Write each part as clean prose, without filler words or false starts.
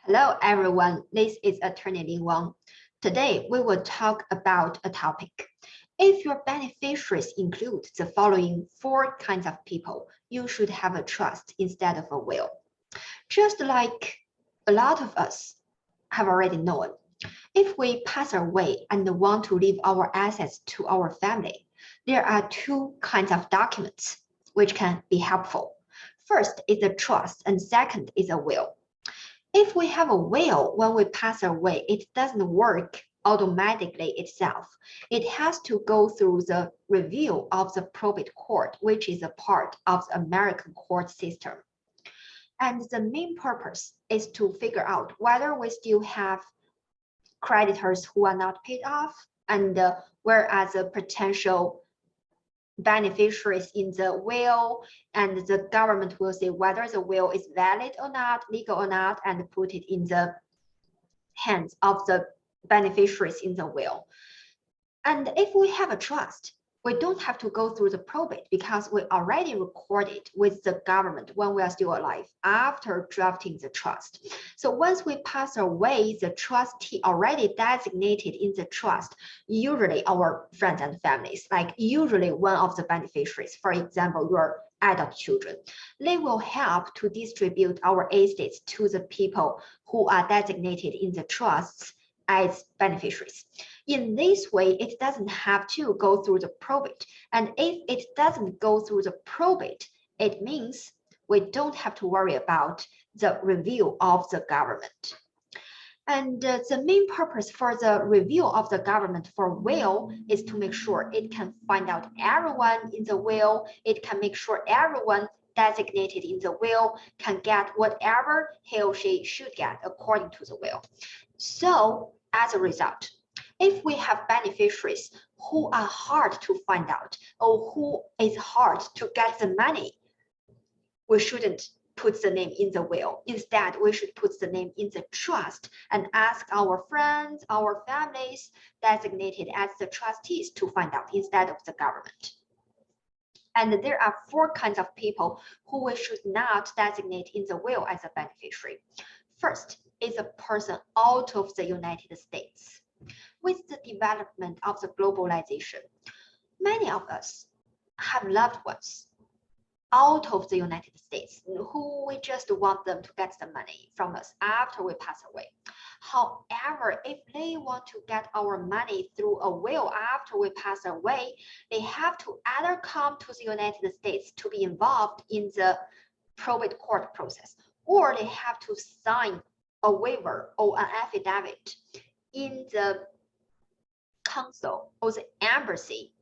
Hello, everyone. This is attorney Lin Wang. Today, we will talk about a topic. If your beneficiaries include the following four kinds of people, you should have a trust instead of a will. Just like a lot of us have already known, if we pass away and want to leave our assets to our family, there are two kinds of documents which can be helpful. First is a trust, and second is a will. If we have a will when we pass away, it doesn't work automatically itself. It has to go through the review of the probate court, which is a part of the American court system. And the main purpose is to figure out whether we still have creditors who are not paid off, and whereas the potential beneficiaries in the will, and the government will say whether the will is valid or not, legal or not, and put it in the hands of the beneficiaries in the will. And if we have a trust, we don't have to go through the probate because we already recorded with the government when we are still alive after drafting the trust. So once we pass away, the trustee already designated in the trust, usually our friends and families, like usually one of the beneficiaries, for example, your adult children, they will help to distribute our estates to the people who are designated in the trusts as beneficiaries. In this way, it doesn't have to go through the probate. And if it doesn't go through the probate, it means we don't have to worry about the review of the government. And the main purpose for the review of the government for will is to make sure it can find out everyone in the will. It can make sure everyone designated in the will can get whatever he or she should get according to the will. So as a result, if we have beneficiaries who are hard to find out or who is hard to get the money, we shouldn't put the name in the will. Instead, we should put the name in the trust and ask our friends, our families designated as the trustees to find out instead of the government. And there are four kinds of people who we should not designate in the will as a beneficiary. First is a person out of the United States. With the development of the globalization, many of us have loved ones out of the United States who we just want them to get the money from us after we pass away. However, if they want to get our money through a will after we pass away, they have to either come to the United States to be involved in the probate court process, or they have to sign a waiver or an affidavit in the consul or the embassy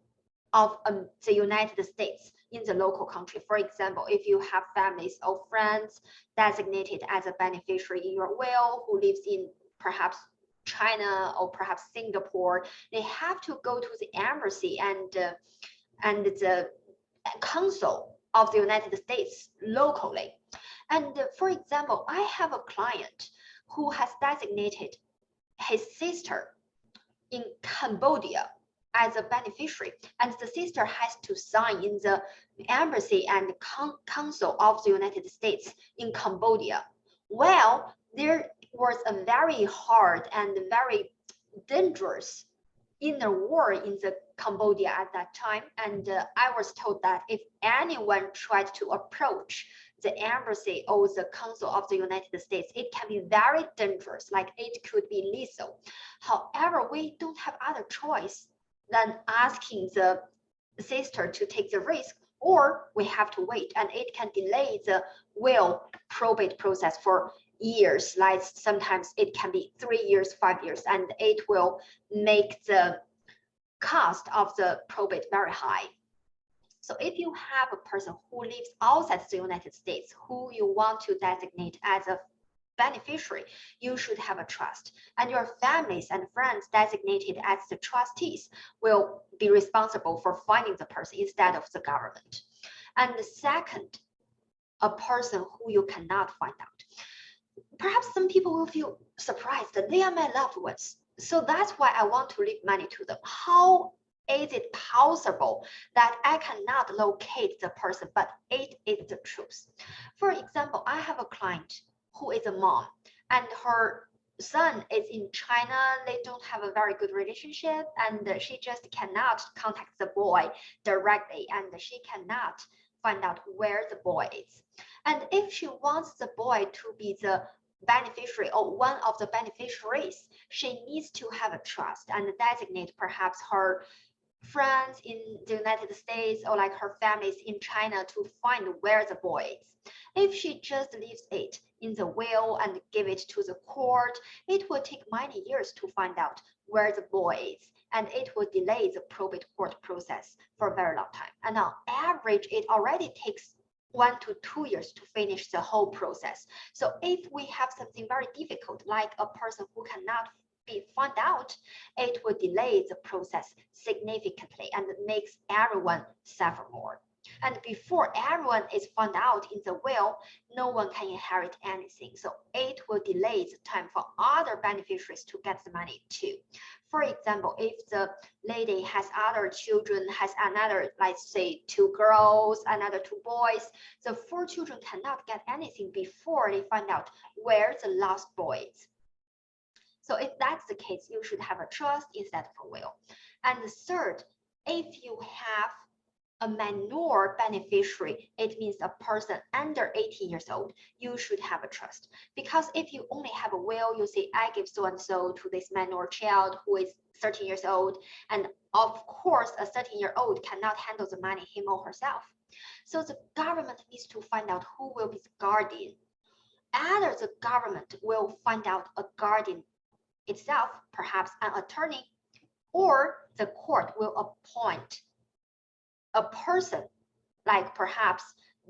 of the United States in the local country. For example, if you have families or friends designated as a beneficiary in your will who lives in perhaps China or perhaps Singapore, they have to go to the embassy and the consul of the United States locally. And for example, I have a client who has designated his sister in Cambodia as a beneficiary, and the sister has to sign in the embassy and consul of the United States in Cambodia. Well, there was a very hard and very dangerous inner war in the Cambodia at that time, and I was told that if anyone tried to approach the embassy or the consul of the United States, it can be very dangerous, like it could be lethal. However, we don't have other choice than asking the sister to take the risk, or we have to wait, and it can delay the will probate process for years. Like sometimes it can be 3 years, 5 years, and it will make the cost of the probate very high. So if you have a person who lives outside the United States who you want to designate as a beneficiary, you should have a trust, and your families and friends designated as the trustees will be responsible for finding the person instead of the government. And the second, a person who you cannot find out. Perhaps some people will feel surprised that they are my loved ones, so that's why I want to leave money to them. How is it possible that I cannot locate the person, but it is the truth? For example, I have a client who is a mom, and her son is in China. They don't have a very good relationship, and she just cannot contact the boy directly, and she cannot find out where the boy is. And if she wants the boy to be the beneficiary or one of the beneficiaries, she needs to have a trust and designate perhaps her friends in the United States or like her families in China to find where the boy is. If she just leaves it in the will and give it to the court, it will take many years to find out where the boy is, and it will delay the probate court process for a very long time. And on average, it already takes 1 to 2 years to finish the whole process. So if we have something very difficult, like a person who cannot be found out, it will delay the process significantly and makes everyone suffer more. And before everyone is found out in the will, no one can inherit anything. So it will delay the time for other beneficiaries to get the money too. For example, if the lady has other children, has another, let's say 2 girls, another 2 boys, the 4 children cannot get anything before they find out where the last boy is. So if that's the case, you should have a trust instead of a will. And the third, if you have a minor beneficiary, it means a person under 18 years old, you should have a trust. Because if you only have a will, you say, I give so-and-so to this minor child who is 13 years old. And of course, a 13-year-old cannot handle the money him or herself. So the government needs to find out who will be the guardian. Either the government will find out a guardian itself, perhaps an attorney, or the court will appoint a person, like perhaps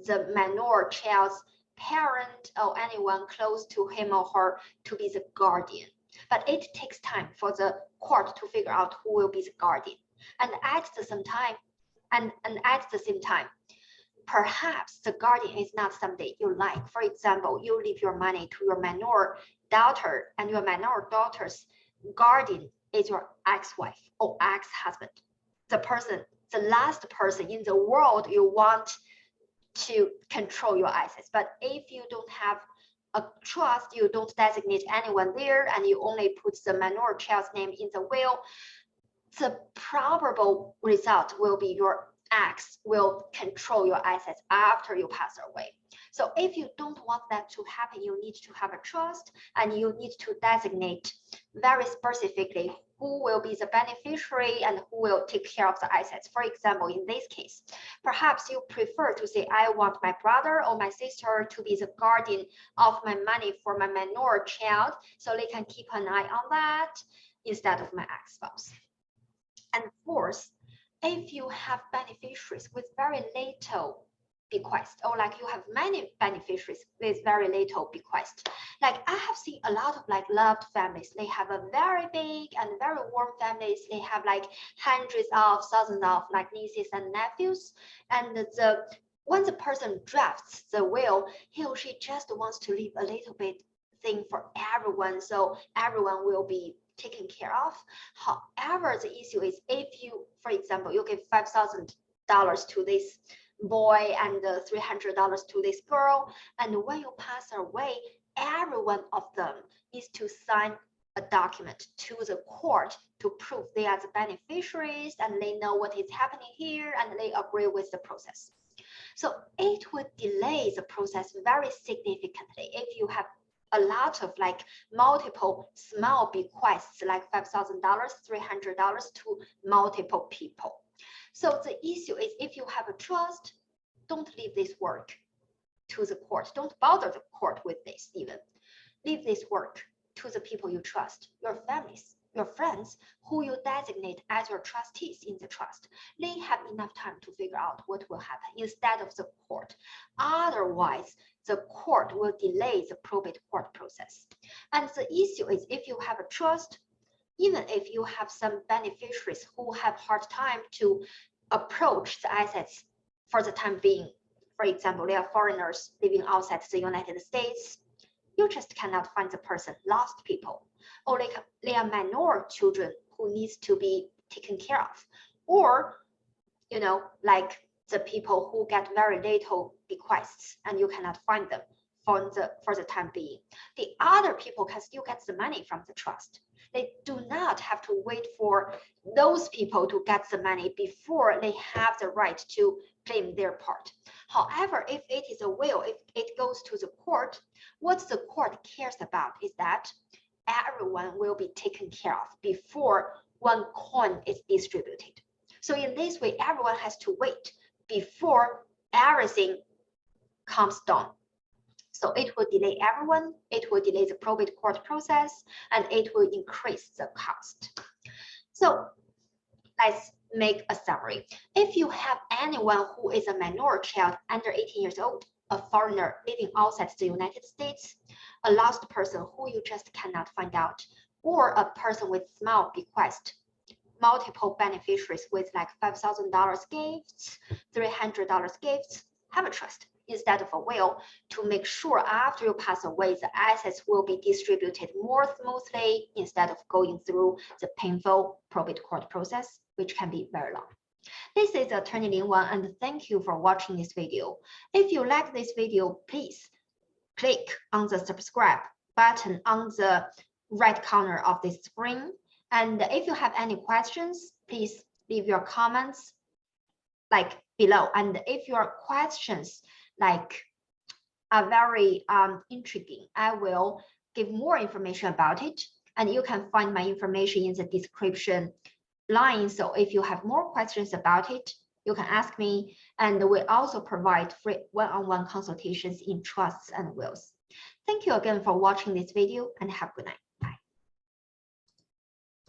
the minor child's parent or anyone close to him or her, to be the guardian. But it takes time for the court to figure out who will be the guardian. And at the same time, perhaps the guardian is not somebody you like. For example, you leave your money to your minor daughter, and your minor daughter's guardian is your ex-wife or ex-husband, the last person in the world you want to control your assets. But if you don't have a trust, you don't designate anyone there, and you only put the minor child's name in the will, the probable result will be your ex will control your assets after you pass away. So if you don't want that to happen, you need to have a trust, and you need to designate very specifically who will be the beneficiary and who will take care of the assets. For example, in this case, perhaps you prefer to say, I want my brother or my sister to be the guardian of my money for my minor child, so they can keep an eye on that instead of my ex-spouse. And fourth, if you have beneficiaries with very little bequest, or like you have many beneficiaries with very little bequest, like I have seen a lot of like loved families, they have a very big and very warm families, they have like hundreds of thousands of like nieces and nephews, and when the person drafts the will, he or she just wants to leave a little bit thing for everyone, so everyone will be taken care of. However, the issue is, if you, for example, you give $5,000 to this boy and $300 to this girl, and when you pass away, every one of them needs to sign a document to the court to prove they are the beneficiaries and they know what is happening here and they agree with the process. So it would delay the process very significantly if you have a lot of like multiple small bequests, like $5,000, $300 to multiple people. So the issue is, if you have a trust, don't leave this work to the court. Don't bother the court with this even. Leave this work to the people you trust, your families, your friends, who you designate as your trustees in the trust. They have enough time to figure out what will happen instead of the court. Otherwise, the court will delay the probate court process. And the issue is, if you have a trust, even if you have some beneficiaries who have hard time to approach the assets for the time being, for example, they are foreigners living outside the United States, you just cannot find the person, lost people, or they are minor children who needs to be taken care of, or like the people who get very little bequests and you cannot find them. for the time being. The other people can still get the money from the trust. They do not have to wait for those people to get the money before they have the right to claim their part. However, if it is a will, if it goes to the court, what the court cares about is that everyone will be taken care of before one coin is distributed. So in this way, everyone has to wait before everything comes down. So it will delay everyone, it will delay the probate court process, and it will increase the cost. So let's make a summary. If you have anyone who is a minor child under 18 years old, a foreigner living outside the United States, a lost person who you just cannot find out, or a person with small bequest, multiple beneficiaries with like $5,000 gifts, $300 gifts, have a trust instead of a will to make sure after you pass away, the assets will be distributed more smoothly instead of going through the painful probate court process, which can be very long. This is Attorney Lin Wang, and thank you for watching this video. If you like this video, please click on the subscribe button on the right corner of this screen. And if you have any questions, please leave your comments like below. And if your questions like are very intriguing, I will give more information about it. And you can find my information in the description line. So if you have more questions about it, you can ask me. And we also provide free one-on-one consultations in trusts and wills. Thank you again for watching this video, and have a good night.